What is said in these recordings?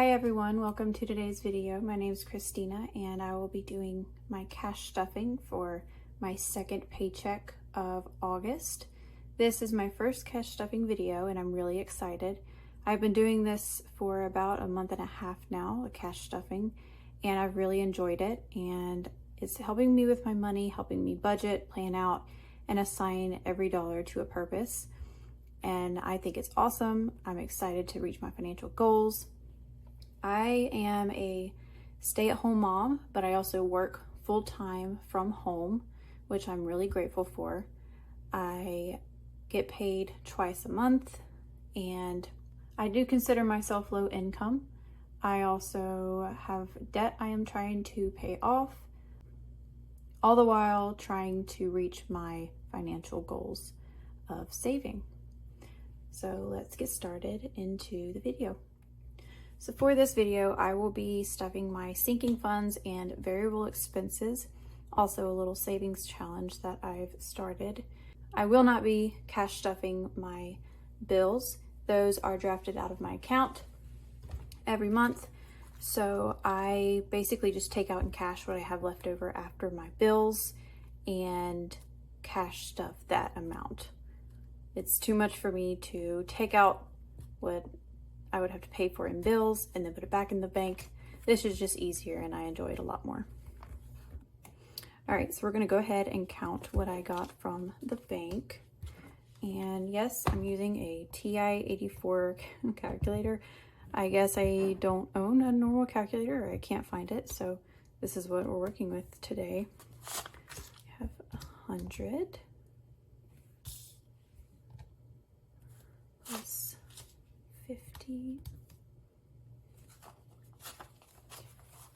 Hi everyone, welcome to today's video. My name is Christina and I will be doing my cash stuffing for my second paycheck of August. This is my first cash stuffing video and I'm really excited. I've been doing this for about a month and a half now, the cash stuffing, and I've really enjoyed it, and it's helping me with my money, helping me budget, plan out, and assign every dollar to a purpose. And I think it's awesome. I'm excited to reach my financial goals. I am a stay-at-home mom, but I also work full-time from home, which I'm really grateful for. I get paid twice a month, and I do consider myself low income. I also have debt I am trying to pay off, all the while trying to reach my financial goals of saving. So let's get started into the video. So for this video, I will be stuffing my sinking funds and variable expenses, also a little savings challenge that I've started. I will not be cash stuffing my bills. Those are drafted out of my account every month. So I basically just take out in cash what I have left over after my bills and cash stuff that amount. It's too much for me to take out what I would have to pay for in bills and then put it back in the bank. This is just easier and I enjoy it a lot more. All right, so we're gonna go ahead and count what I got from the bank. And yes, I'm using a TI-84 calculator. I guess I don't own a normal calculator, or I can't find it, so this is what we're working with today. I have 100 plus 50,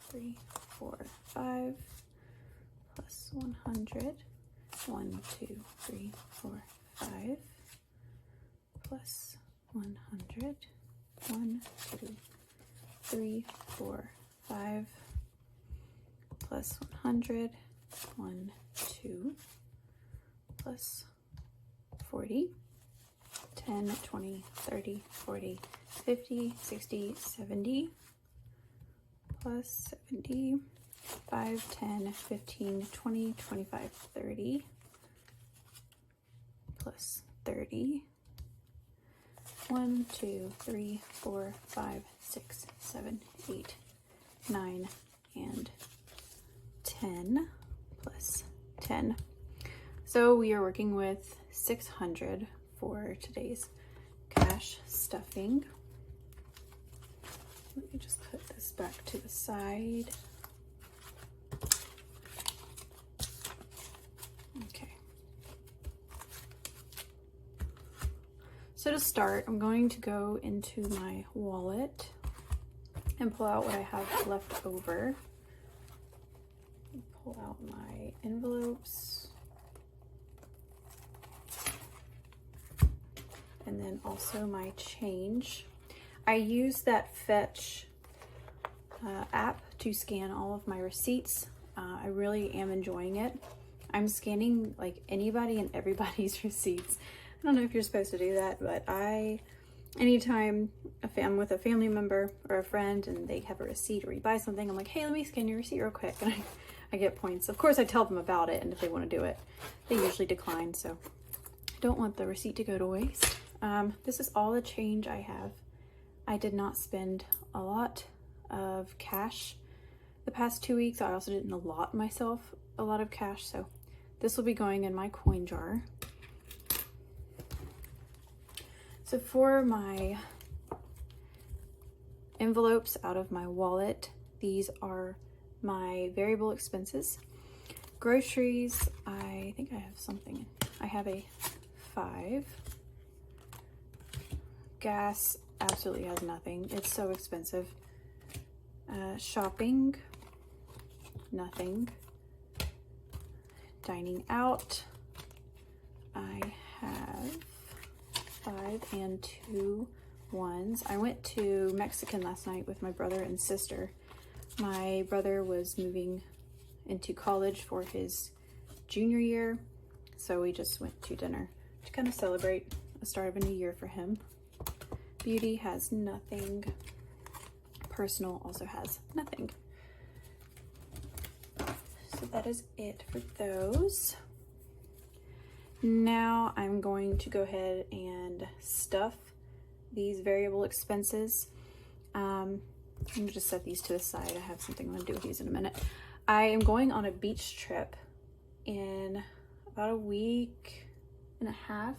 3, 4, 5, plus 100, 1, 2, 3, 4, 5, plus 100, 1, 2, 3, 4, 5, plus 100, 1, 2, plus 40, 10, 20, 30, 40, 50, 60, 70, plus 70, 5, 10, 15, 20, 25, 30, plus 30, 1, 2, 3, 4, 5, 6, 7, 8, 9, and 10, plus 10. So we are working with 600 for today's cash stuffing. Let me just put this back to the side. Okay. So to start, I'm going to go into my wallet and pull out what I have left over. Pull out my envelopes. And then also my change. I use that Fetch app to scan all of my receipts. I really am enjoying it. I'm scanning like anybody and everybody's receipts. I don't know if you're supposed to do that, but anytime I'm with a family member or a friend and they have a receipt or you buy something, I'm like, hey, let me scan your receipt real quick. And I get points. Of course, I tell them about it, and if they want to do it, they usually decline. So I don't want the receipt to go to waste. This is all the change I have. I did not spend a lot of cash the past 2 weeks. I also didn't allot myself a lot of cash, so this will be going in my coin jar. So for my envelopes out of my wallet, these are my variable expenses. Groceries, I think I have something. I have a 5. Gas absolutely has nothing. It's so expensive. Shopping, nothing. Dining out, I have 5 and 2 ones. I went to Mexican last night with my brother and sister. My brother was moving into college for his junior year, so we just went to dinner to kind of celebrate the start of a new year for him. Beauty has nothing. personal also has nothing. So that is it for those. Now I'm going to go ahead and stuff these variable expenses. I'm gonna just set these to the side. I have something I'm gonna do with these in a minute. I am going on a beach trip in about a week and a half.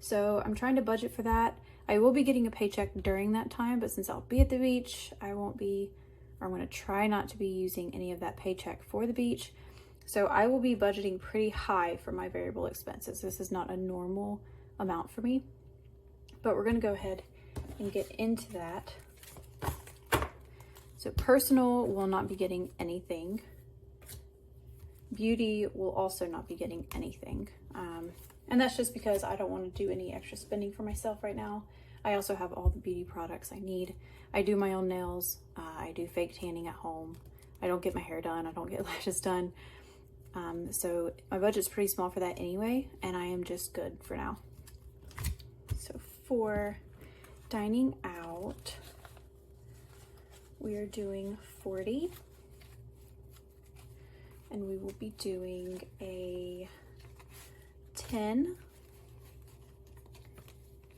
So I'm trying to budget for that. I will be getting a paycheck during that time, but since I'll be at the beach, I won't be, or I'm gonna try not to be using any of that paycheck for the beach. So I will be budgeting pretty high for my variable expenses. This is not a normal amount for me, but we're gonna go ahead and get into that. So personal will not be getting anything. Beauty will also not be getting anything. And that's just because I don't want to do any extra spending for myself right now. I also have all the beauty products I need. I do my own nails. I do fake tanning at home. I don't get my hair done. I don't get lashes done. So my budget's pretty small for that anyway, and I am just good for now. So for dining out, we are doing 40, and we will be doing a 10,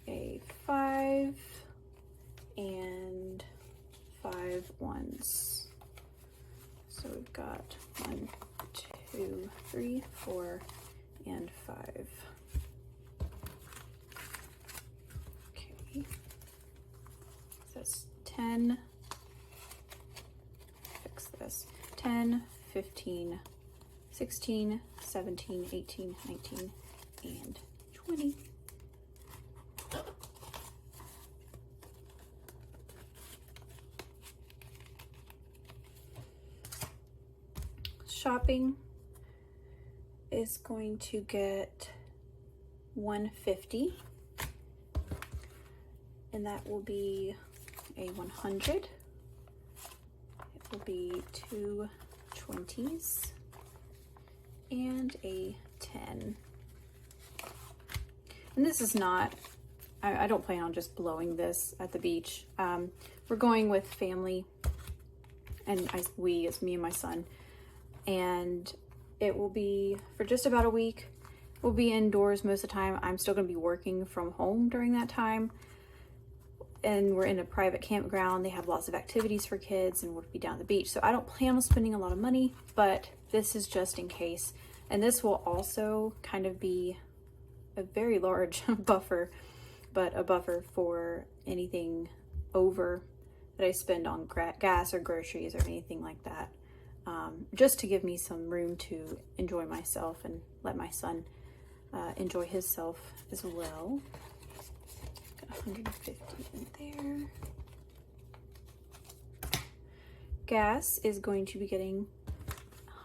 a 5, and 5 ones. So we've got 1, 2, 3, 4, and 5. Okay, so that's 10, fix this, 10, 15, 16, 17, 18, 19, and 20. Shopping is going to get 150, and that will be a 100. It will be 2 20s and a 10. And this is not, I don't plan on just blowing this at the beach. We're going with family, and we, it's me and my son, and it will be for just about a week. We'll be indoors most of the time. I'm still gonna be working from home during that time. And we're in a private campground. They have lots of activities for kids, and we'll be down at the beach. So I don't plan on spending a lot of money, but this is just in case. And this will also kind of be a very large buffer, but a buffer for anything over that I spend on gas or groceries or anything like that. Just to give me some room to enjoy myself and let my son enjoy himself as well. Got 150 in there. Gas is going to be getting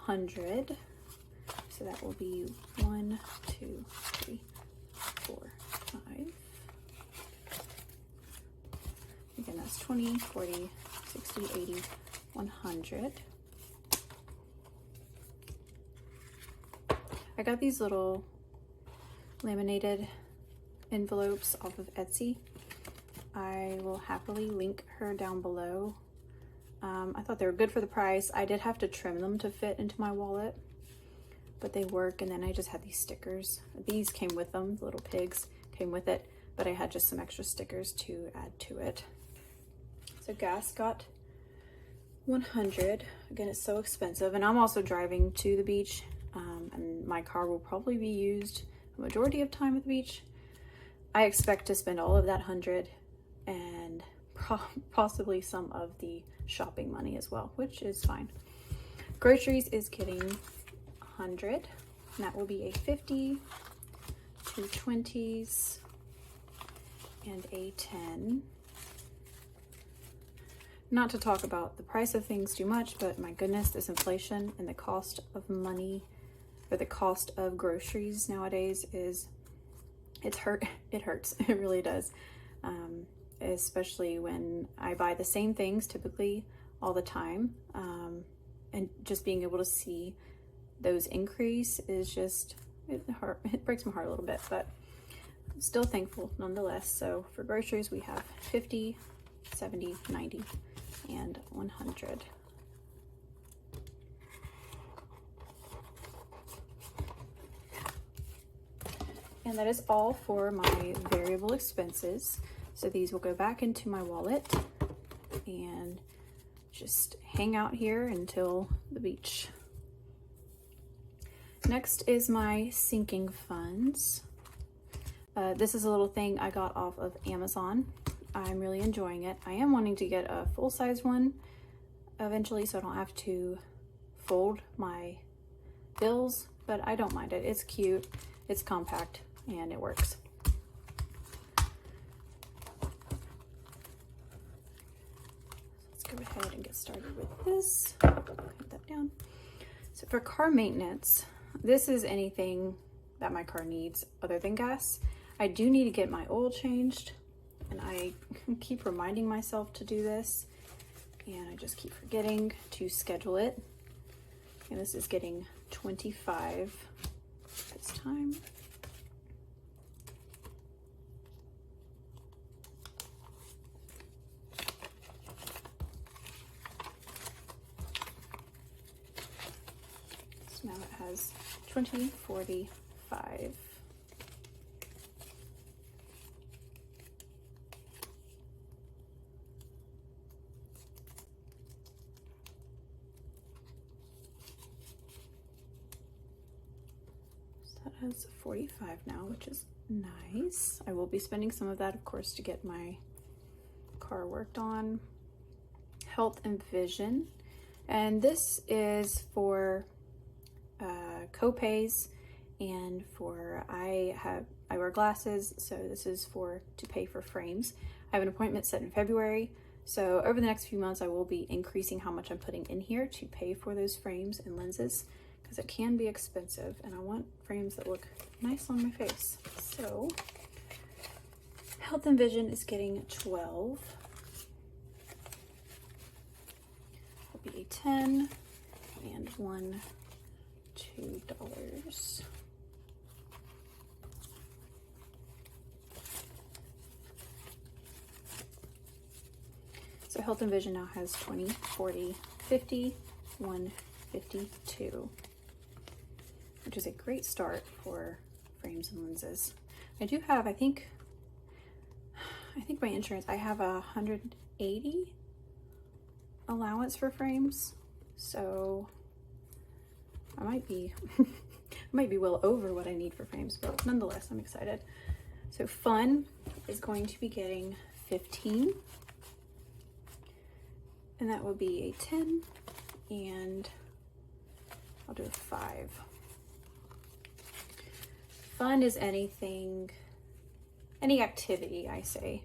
100. So that will be 1, 2, 3, 4, 5. Again, that's 20, 40, 60, 80, 100. I got these little laminated envelopes off of Etsy. I will happily link her down below. I thought they were good for the price. I did have to trim them to fit into my wallet, but they work. And then I just had these stickers. These came with them, the little pigs came with it, but I had just some extra stickers to add to it. So gas got 100. Again, it's so expensive, and I'm also driving to the beach, and my car will probably be used the majority of time at the beach. I expect to spend all of that 100 and possibly some of the shopping money as well, which is fine. Groceries is getting 100, and that will be a 50, 2 20s, and a 10. Not to talk about the price of things too much, but my goodness, this inflation and the cost of money, or the cost of groceries nowadays is, it hurts. It really does. Especially when I buy the same things typically all the time. And just being able to see those increase is just, it breaks my heart a little bit, but I'm still thankful nonetheless. So for groceries, we have 50, 70, 90, and 100. And that is all for my variable expenses. So these will go back into my wallet and just hang out here until the beach. Next is my sinking funds. This is a little thing I got off of Amazon. I'm really enjoying it. I am wanting to get a full-size one eventually so I don't have to fold my bills, but I don't mind it. It's cute, it's compact, and it works. Let's go ahead and get started with this. Put that down. So for car maintenance, this is anything that my car needs other than gas. I do need to get my oil changed, and I keep reminding myself to do this, and I just keep forgetting to schedule it. And this is getting $25 this time. So now it has 2045. Has 45 now, which is nice. I will be spending some of that, of course, to get my car worked on. Health and vision, and this is for co-pays, and for I wear glasses, so this is to pay for frames. I have an appointment set in February, so over the next few months I will be increasing how much I'm putting in here to pay for those frames and lenses, because it can be expensive and I want frames that look nice on my face. So health and vision is getting 12. Will be a 10 and $1, $2. So health and vision now has 20, 40, 50, 152. Which is a great start for frames and lenses. I do have, I think my insurance, I have a 180 allowance for frames, so I might be well over what I need for frames, but nonetheless, I'm excited. So fun is going to be getting 15, and that will be a 10, and I'll do a 5. Fun is anything, any activity, I say.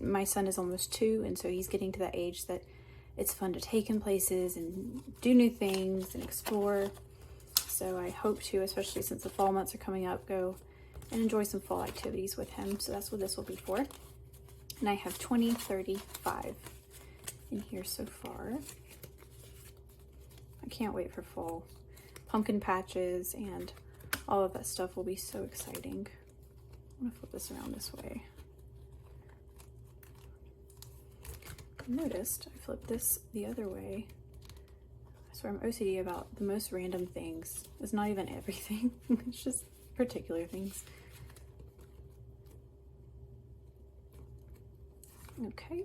My son is almost 2, and so he's getting to that age that it's fun to take him places and do new things and explore. So I hope to, especially since the fall months are coming up, go and enjoy some fall activities with him. So that's what this will be for. And I have 20, 35 in here so far. I can't wait for fall. Pumpkin patches and all of that stuff will be so exciting. I'm gonna flip this around this way. I noticed I flipped this the other way. I swear I'm OCD about the most random things. It's not even everything, it's just particular things. Okay,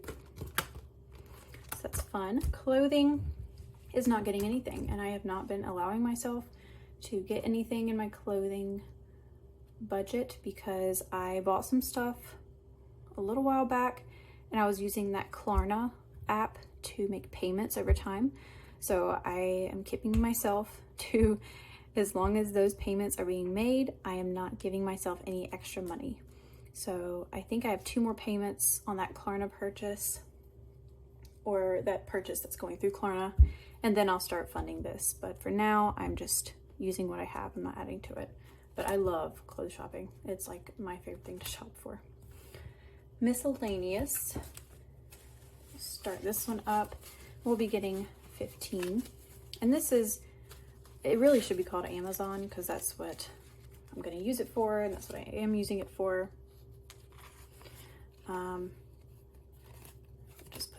so that's fun. Clothing is not getting anything, and I have not been allowing myself to get anything in my clothing budget because I bought some stuff a little while back and I was using that Klarna app to make payments over time. So I am keeping myself to, as long as those payments are being made, I am not giving myself any extra money. So I think I have 2 more payments on that Klarna purchase, or that purchase that's going through Klarna, and then I'll start funding this. But for now, I'm just using what I have. I'm not adding to it. But I love clothes shopping. It's like my favorite thing to shop for. Miscellaneous. Start this one up. We'll be getting 15. And this is, it really should be called Amazon because that's what I'm going to use it for, and that's what I am using it for.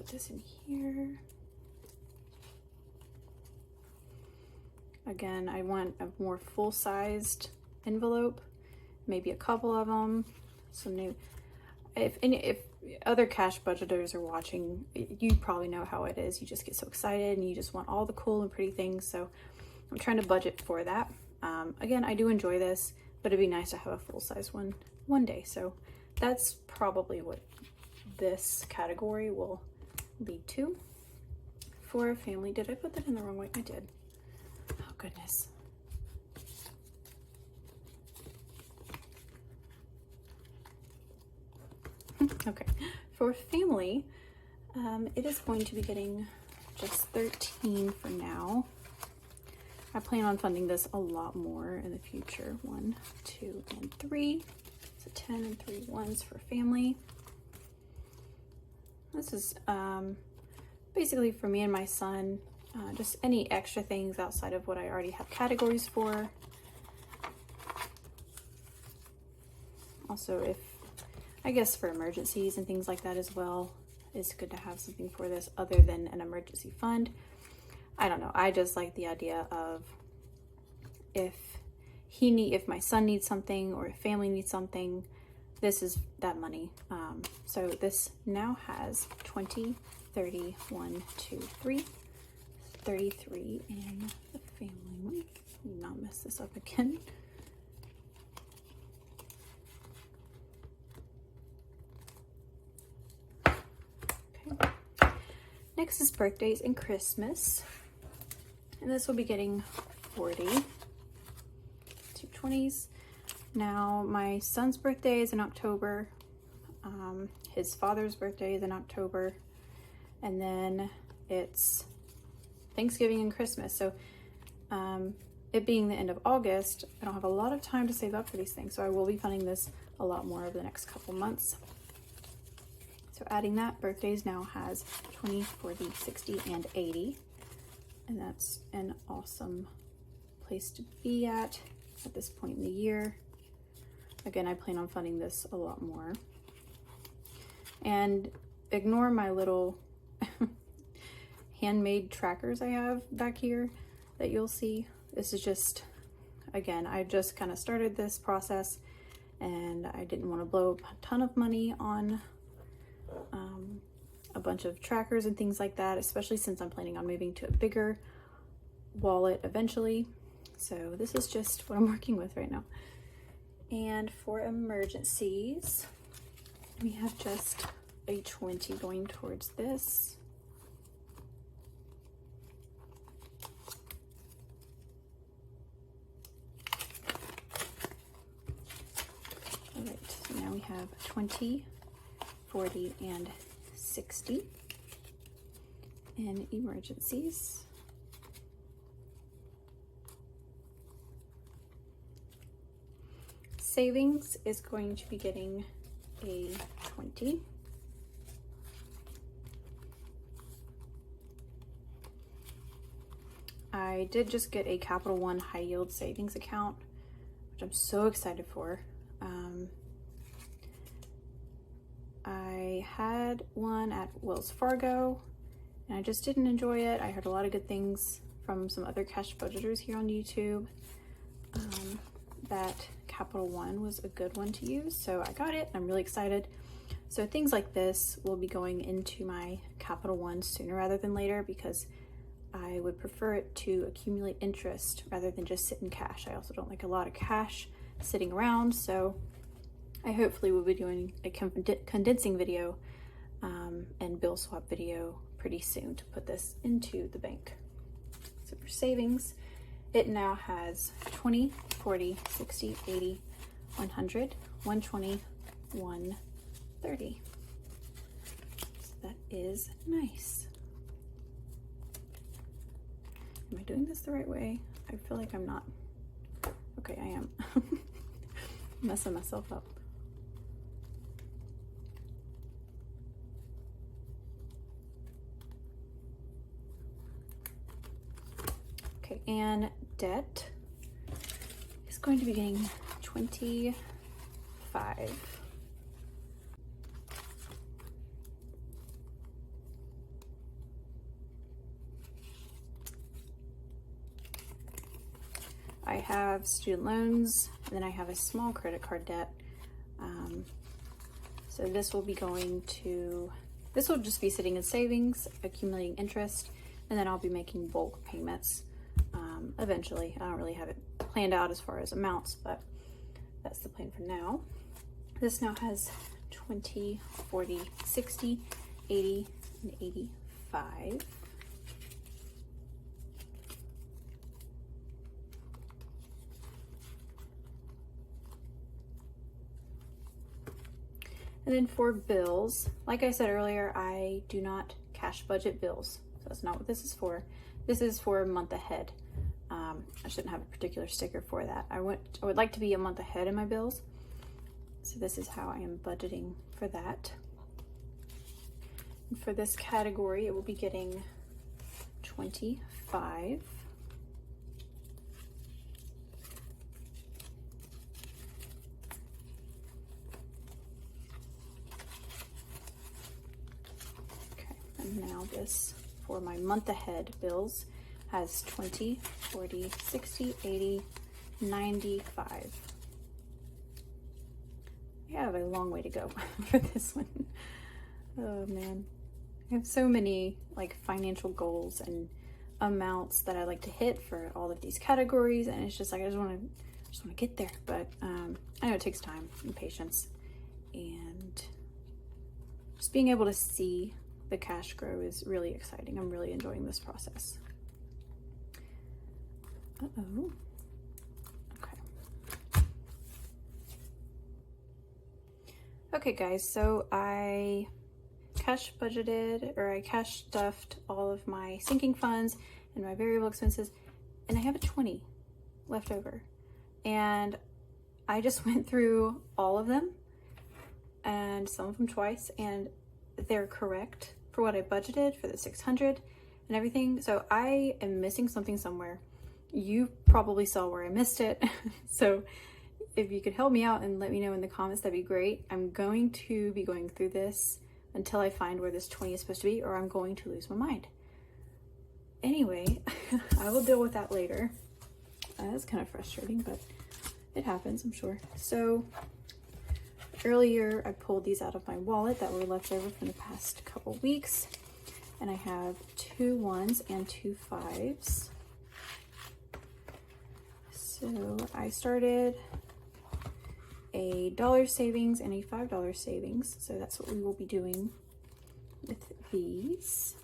put this in here. Again, I want a more full-sized envelope, maybe a couple of them. Some new, if other cash budgeters are watching, you probably know how it is. You just get so excited and you just want all the cool and pretty things. So I'm trying to budget for that. Again, I do enjoy this, but it'd be nice to have a full-size one day. So that's probably what this category will lead to. For family, did I put that in the wrong way? I did. Oh goodness. Okay, for family, it is going to be getting just 13 for now. I plan on funding this a lot more in the future. 1, 2, and 3. So 10 and 3 ones for family. This is basically for me and my son, just any extra things outside of what I already have categories for. Also, I guess for emergencies and things like that as well, it's good to have something for this other than an emergency fund. I don't know, I just like the idea of if my son needs something or if family needs something, this is that money. So this now has 20, 30, 1, 2, 3, 33 in the family one. Let me not mess this up again. Okay. Next is birthdays and Christmas. And this will be getting 40. 2 20s. Now, my son's birthday is in October. His father's birthday is in October. And then it's Thanksgiving and Christmas. So it being the end of August, I don't have a lot of time to save up for these things. So I will be funding this a lot more over the next couple months. So adding that, birthdays now has 20, 40, 60, and 80. And that's an awesome place to be at this point in the year. Again, I plan on funding this a lot more. And ignore my little handmade trackers I have back here that you'll see. This is just, again, I just kind of started this process and I didn't want to blow a ton of money on a bunch of trackers and things like that, especially since I'm planning on moving to a bigger wallet eventually. So this is just what I'm working with right now. And for emergencies, we have just a 20 going towards this. All right, so now we have 20, 40, and 60 in emergencies. Savings is going to be getting a 20. I did just get a Capital One high yield savings account, which I'm so excited for. I had one at Wells Fargo and I just didn't enjoy it. I heard a lot of good things from some other cash budgeters here on YouTube. That Capital One was a good one to use, so I got it. I'm really excited. So things like this will be going into my Capital One sooner rather than later because I would prefer it to accumulate interest rather than just sit in cash. I also don't like a lot of cash sitting around, so I hopefully will be doing a condensing video and bill swap video pretty soon to put this into the bank. So for savings, it now has 20, 40, 60, 80, 100, 120, 130. So that is nice. Am I doing this the right way? I feel like I'm not. Okay, I am. Messing myself up. Okay, and debt is going to be getting 25. have student loans, and then I have a small credit card debt. So this will be this will just be sitting in savings, accumulating interest, and then I'll be making bulk payments eventually. I don't really have it planned out as far as amounts, but that's the plan for now. This now has 20, 40, 60, 80, and 85. And then for bills, like I said earlier, I do not cash budget bills. So that's not what this is for. This is for a month ahead. I shouldn't have a particular sticker for that. I would like to be a month ahead in my bills. So this is how I am budgeting for that. And for this category, it will be getting 25. And now this, for my month ahead bills, has 20, 40, 60, 80, 95. I have a long way to go for this one. Oh man. I have so many like financial goals and amounts that I like to hit for all of these categories, and it's just like I just want to get there. But I know it takes time and patience, and just being able to see the cash grow is really exciting. I'm really enjoying this process. Uh-oh. Okay. Okay guys, so I cash stuffed all of my sinking funds and my variable expenses, and I have a 20 left over. And I just went through all of them, and some of them twice, and they're correct for what I budgeted for the 600 and everything. So I am missing something somewhere. You probably saw where I missed it. So if you could help me out and let me know in the comments, that'd be great. I'm going to be going through this until I find where this 20 is supposed to be, or I'm going to lose my mind. Anyway, I will deal with that later. That's kind of frustrating, but it happens, I'm sure. So earlier I pulled these out of my wallet that were left over from the past couple weeks, and I have 2 1s and 2 5s. So I started a $1 savings and a $5 savings. So that's what we will be doing with these.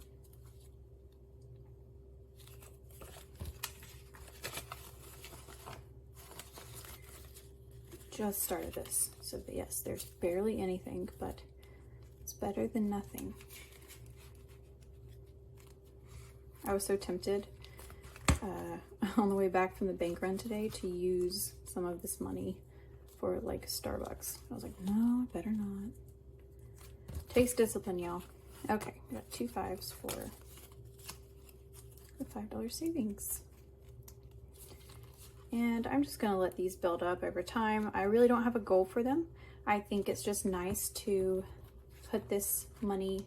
Just started this. So yes, there's barely anything, but it's better than nothing. I was so tempted on the way back from the bank run today to use some of this money for like Starbucks. I was like, no, I better not. Takes discipline, y'all. Okay, I got 2 5s for the $5 savings. And I'm just gonna let these build up over time. I really don't have a goal for them. I think it's just nice to put this money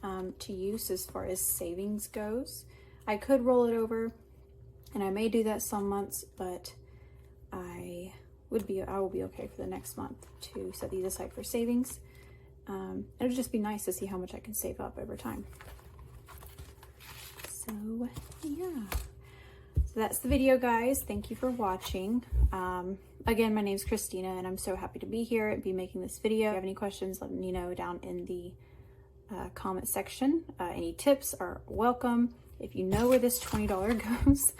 to use as far as savings goes. I could roll it over, and I may do that some months, but I will be okay for the next month to set these aside for savings. It'll just be nice to see how much I can save up over time. So yeah, so that's the video, guys. Thank you for watching. Again, my name's Christina, and I'm so happy to be here and be making this video. If you have any questions, let me know down in the comment section. Any tips are welcome. If you know where this $20 goes,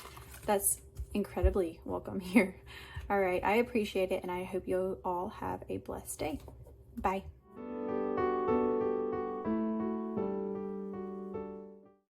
that's incredibly welcome here. All right, I appreciate it, and I hope you all have a blessed day. Bye.